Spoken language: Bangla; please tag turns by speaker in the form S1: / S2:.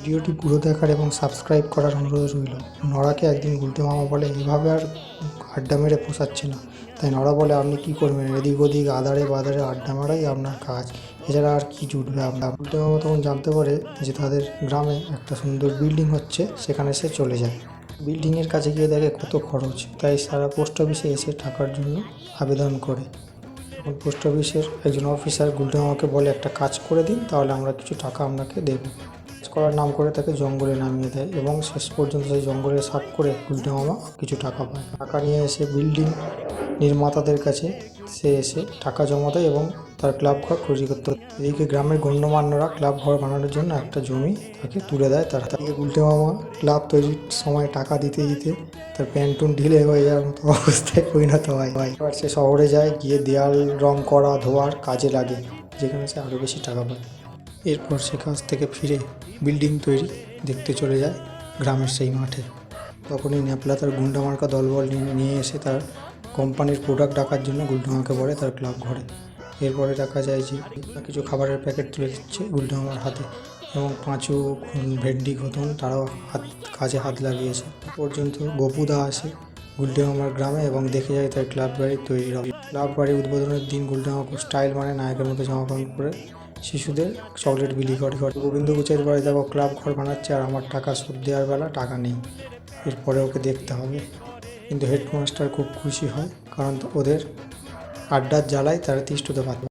S1: ভিডিওটি পুরো দেখার এবং সাবস্ক্রাইব করার অনুরোধ রইল। নড়াকে একদিন গুলটে মামা বলে, এভাবে আর আড্ডা মেরে পোষাচ্ছে না। তাই নড়া বলে, আপনি কি করবেন? এদিক ওদিক আধারে বাধারে আড্ডা মারাই আপনার কাজ, এছাড়া আর কি জুটবে আপনার। গুলটে মামা তখন জানতে পারে যে তাদের গ্রামে একটা সুন্দর বিল্ডিং হচ্ছে, সেখানে সে চলে যায়। বিল্ডিংয়ের কাছে গিয়ে দেখে কত খরচ, তাই সারা পোস্ট অফিসে এসে টাকার জন্য আবেদন করে। তখন পোস্ট অফিসের একজন অফিসার গুলটে মামাকে বলে, একটা কাজ করে দিন, তাহলে আমরা কিছু টাকা আপনাকে দেবো। কাজ করার নাম করে তাকে জঙ্গলে নামিয়ে দেয় এবং শেষ পর্যন্ত সেই জঙ্গলে সাফ করে গুলটে মামা কিছু টাকা পায়। টাকা নিয়ে এসে বিল্ডিং নির্মাতাদের কাছে সে এসে টাকা জমা দেয় এবং তার ক্লাব ঘর তৈরি করতে হয়। এদিকে গ্রামের গণ্যমান্যরা ক্লাব ঘর বানানোর জন্য একটা জমি তাকে তুলে দেয়। তার থেকে গুলটে মামা ক্লাব তৈরির সময় টাকা দিতে দিতে তার প্যান্টুন ঢিলে হয়ে যাওয়ার মতো অবস্থায় পরিণত হয়। এবার সে শহরে যায়, গিয়ে দেয়াল রং করা ধোয়ার কাজে লাগে, যেখানে সে আরও বেশি টাকা পায়। এরপর সে কাজ থেকে ফিরে বিল্ডিং তৈরি দেখতে চলে যায় গ্রামের সেই মাঠে। তখনই ন্যাপলা তার গুন্ডা মার্কা দলবল নিয়ে এসে তার কোম্পানির প্রোডাক্ট ডাকার জন্য গুলটে মামাকে বলে তার ক্লাব ঘরে। এরপরে দেখা যায় যে কিছু খাবারের প্যাকেট তুলে দিচ্ছে গুলটে মামার হাতে, এবং পাঁচু ভেন্ডি ঘোতন তারাও কাজে হাত লাগিয়েছে। পর্যন্ত গপুদা আসে গুলটে মামার গ্রামে এবং দেখে যায় তার ক্লাব বাড়ি তৈরি হবে। ক্লাব বাড়ি উদ্বোধনের দিন গুলটে মামা খুব স্টাইল মানে নায়কের মতো জামা প্যান্ট পরে শিশুদের চকলেট বিলি করে। গোবিন্দ গুচের বাড়ি দেখো ক্লাব ঘর বানাচ্ছে, আর আমার টাকা শোধ দেওয়ার বেলা টাকা নেই, এরপরে ওকে দেখতে হবে। কিন্তু হেডমাস্টার খুব খুশি হয়, কারণ ওদের আড্ডার জ্বালায় তারা তিষ্ঠতে পারে।